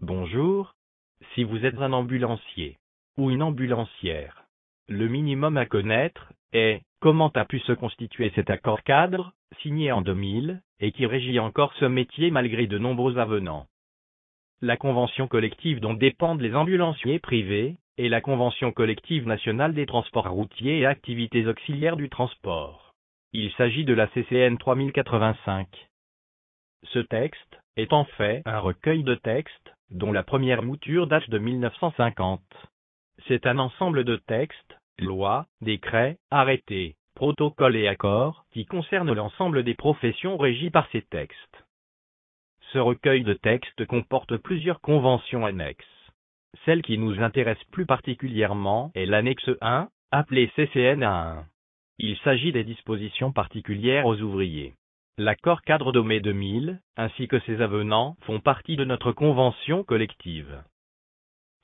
Bonjour. Si vous êtes un ambulancier ou une ambulancière, le minimum à connaître est comment a pu se constituer cet accord-cadre, signé en 2000, et qui régit encore ce métier malgré de nombreux avenants. La convention collective dont dépendent les ambulanciers privés est la Convention collective nationale des transports routiers et activités auxiliaires du transport. Il s'agit de la CCN 3085. Ce texte est en fait un recueil de textes, dont la première mouture date de 1950. C'est un ensemble de textes, lois, décrets, arrêtés, protocoles et accords, qui concernent l'ensemble des professions régies par ces textes. Ce recueil de textes comporte plusieurs conventions annexes. Celle qui nous intéresse plus particulièrement est l'annexe 1, appelée CCN-1. Il s'agit des dispositions particulières aux ouvriers. L'accord cadre de mai 2000, ainsi que ses avenants, font partie de notre convention collective.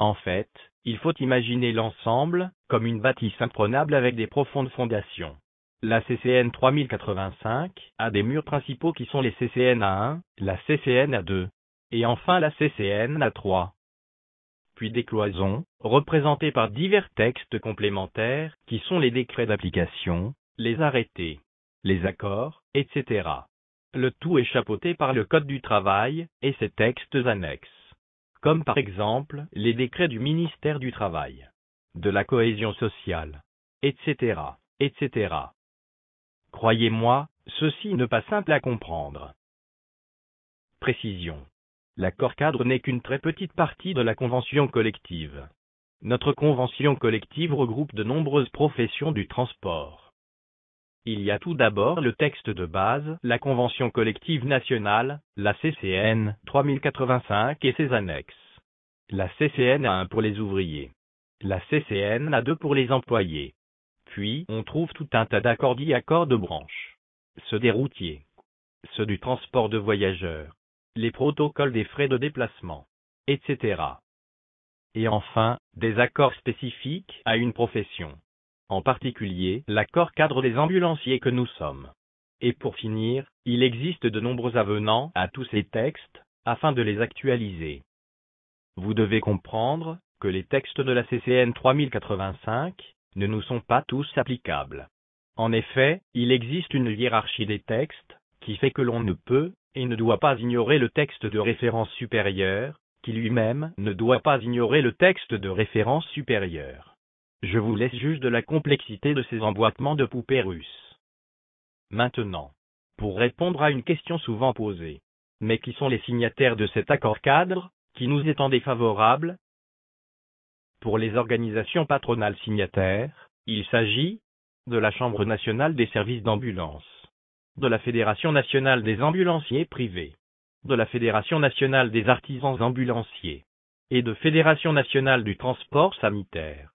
En fait, il faut imaginer l'ensemble comme une bâtisse imprenable avec des profondes fondations. La CCN 3085 a des murs principaux qui sont les CCN A1, la CCN A2, et enfin la CCN A3. Puis des cloisons, représentées par divers textes complémentaires, qui sont les décrets d'application, les arrêtés, les accords, etc. Le tout est chapeauté par le Code du travail et ses textes annexes, comme par exemple les décrets du ministère du Travail, de la cohésion sociale, etc., etc. Croyez-moi, ceci n'est pas simple à comprendre. Précision. L'accord cadre n'est qu'une très petite partie de la convention collective. Notre convention collective regroupe de nombreuses professions du transport. Il y a tout d'abord le texte de base, la convention collective nationale, la CCN 3085 et ses annexes. La CCN A1 pour les ouvriers. La CCN A2 pour les employés. Puis, on trouve tout un tas d'accords dits accords de branche. Ceux des routiers. Ceux du transport de voyageurs. Les protocoles des frais de déplacement, etc. Et enfin, des accords spécifiques à une profession. En particulier, l'accord cadre des ambulanciers que nous sommes. Et pour finir, il existe de nombreux avenants à tous ces textes, afin de les actualiser. Vous devez comprendre que les textes de la CCN 3085 ne nous sont pas tous applicables. En effet, il existe une hiérarchie des textes, qui fait que l'on ne peut et ne doit pas ignorer le texte de référence supérieure, qui lui-même ne doit pas ignorer le texte de référence supérieure. Je vous laisse juge de la complexité de ces emboîtements de poupées russes. Maintenant, pour répondre à une question souvent posée, mais qui sont les signataires de cet accord cadre, qui nous est en défavorable? Pour les organisations patronales signataires, il s'agit de la Chambre nationale des services d'ambulance, de la Fédération nationale des ambulanciers privés, de la Fédération nationale des artisans ambulanciers, et de Fédération nationale du transport sanitaire.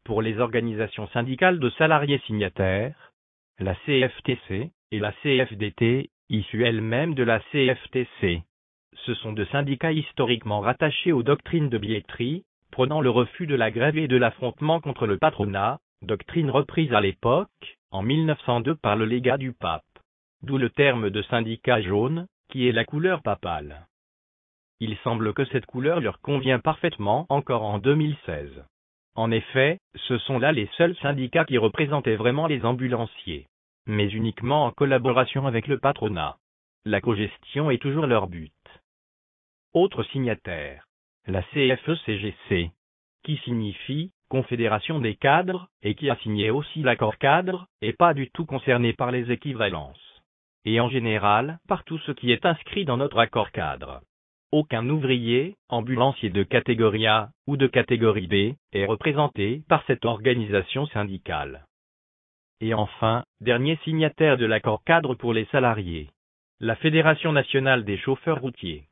Pour les organisations syndicales de salariés signataires, la CFTC et la CFDT, issues elles-mêmes de la CFTC. Ce sont deux syndicats historiquement rattachés aux doctrines de billetterie, prônant le refus de la grève et de l'affrontement contre le patronat, doctrine reprise à l'époque, en 1902 par le légat du pape. D'où le terme de syndicat jaune, qui est la couleur papale. Il semble que cette couleur leur convient parfaitement encore en 2016. En effet, ce sont là les seuls syndicats qui représentaient vraiment les ambulanciers, mais uniquement en collaboration avec le patronat. La cogestion est toujours leur but. Autre signataire, la CFE-CGC, qui signifie Confédération des cadres, et qui a signé aussi l'accord cadre, et pas du tout concerné par les équivalences. Et en général, par tout ce qui est inscrit dans notre accord cadre. Aucun ouvrier, ambulancier de catégorie A ou de catégorie B, est représenté par cette organisation syndicale. Et enfin, dernier signataire de l'accord cadre pour les salariés, la Fédération nationale des chauffeurs routiers.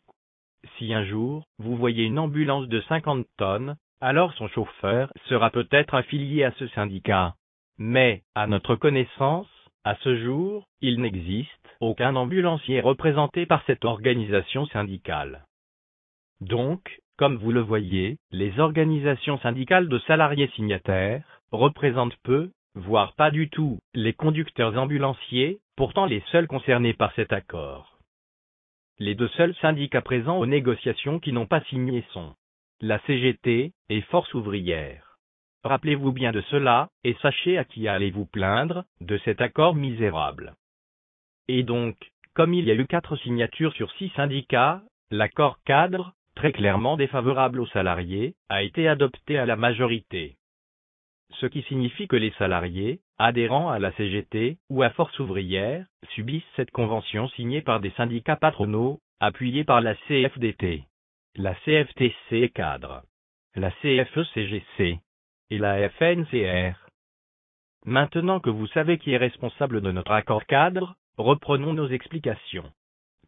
Si un jour, vous voyez une ambulance de 50 tonnes, alors son chauffeur sera peut-être affilié à ce syndicat. Mais, à notre connaissance, à ce jour, il n'existe aucun ambulancier représenté par cette organisation syndicale. Donc, comme vous le voyez, les organisations syndicales de salariés signataires représentent peu, voire pas du tout, les conducteurs ambulanciers, pourtant les seuls concernés par cet accord. Les deux seuls syndicats présents aux négociations qui n'ont pas signé sont la CGT et Force ouvrière. Rappelez-vous bien de cela, et sachez à qui allez vous plaindre de cet accord misérable. Et donc, comme il y a eu 4 signatures sur 6 syndicats, l'accord cadre, très clairement défavorable aux salariés, a été adopté à la majorité. Ce qui signifie que les salariés, adhérents à la CGT ou à Force ouvrière, subissent cette convention signée par des syndicats patronaux, appuyés par la CFDT, la CFTC cadre, la CFE-CGC et la FNCR. Maintenant que vous savez qui est responsable de notre accord cadre, reprenons nos explications.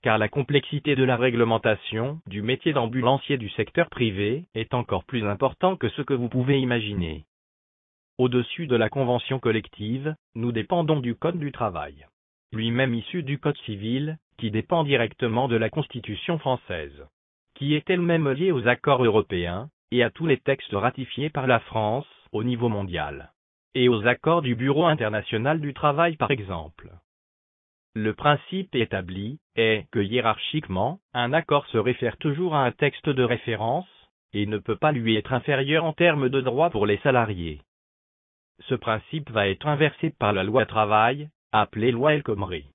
Car la complexité de la réglementation du métier d'ambulancier du secteur privé est encore plus importante que ce que vous pouvez imaginer. Au-dessus de la convention collective, nous dépendons du Code du travail, lui-même issu du Code civil, qui dépend directement de la Constitution française, qui est elle-même liée aux accords européens, et à tous les textes ratifiés par la France, au niveau mondial, et aux accords du Bureau international du travail par exemple. Le principe établi est que hiérarchiquement, un accord se réfère toujours à un texte de référence, et ne peut pas lui être inférieur en termes de droits pour les salariés. Ce principe va être inversé par la loi travail, appelée loi El Khomri.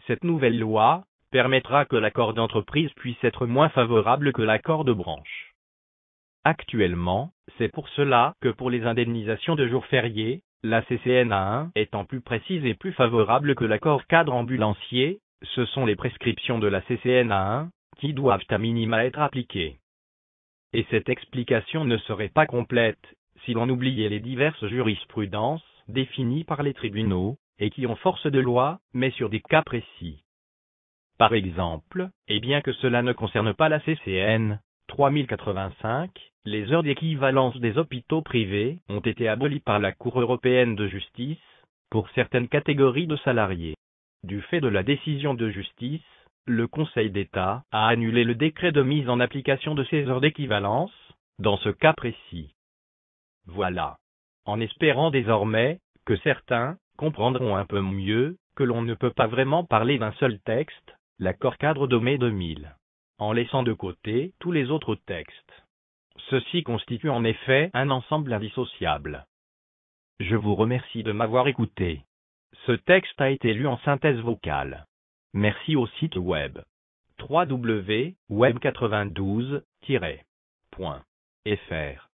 Cette nouvelle loi permettra que l'accord d'entreprise puisse être moins favorable que l'accord de branche. Actuellement, c'est pour cela que pour les indemnisations de jours fériés, la CCNA1 étant plus précise et plus favorable que l'accord cadre ambulancier, ce sont les prescriptions de la CCNA1 qui doivent à minima être appliquées. Et cette explication ne serait pas complète si l'on oubliait les diverses jurisprudences définies par les tribunaux, et qui ont force de loi, mais sur des cas précis. Par exemple, et bien que cela ne concerne pas la CCN 3085, les heures d'équivalence des hôpitaux privés ont été abolies par la Cour européenne de justice, pour certaines catégories de salariés. Du fait de la décision de justice, le Conseil d'État a annulé le décret de mise en application de ces heures d'équivalence, dans ce cas précis. Voilà. En espérant désormais que certains comprendront un peu mieux que l'on ne peut pas vraiment parler d'un seul texte, l'accord cadre de mai 2000, en laissant de côté tous les autres textes. Ceci constitue en effet un ensemble indissociable. Je vous remercie de m'avoir écouté. Ce texte a été lu en synthèse vocale. Merci au site web www.web92.fr.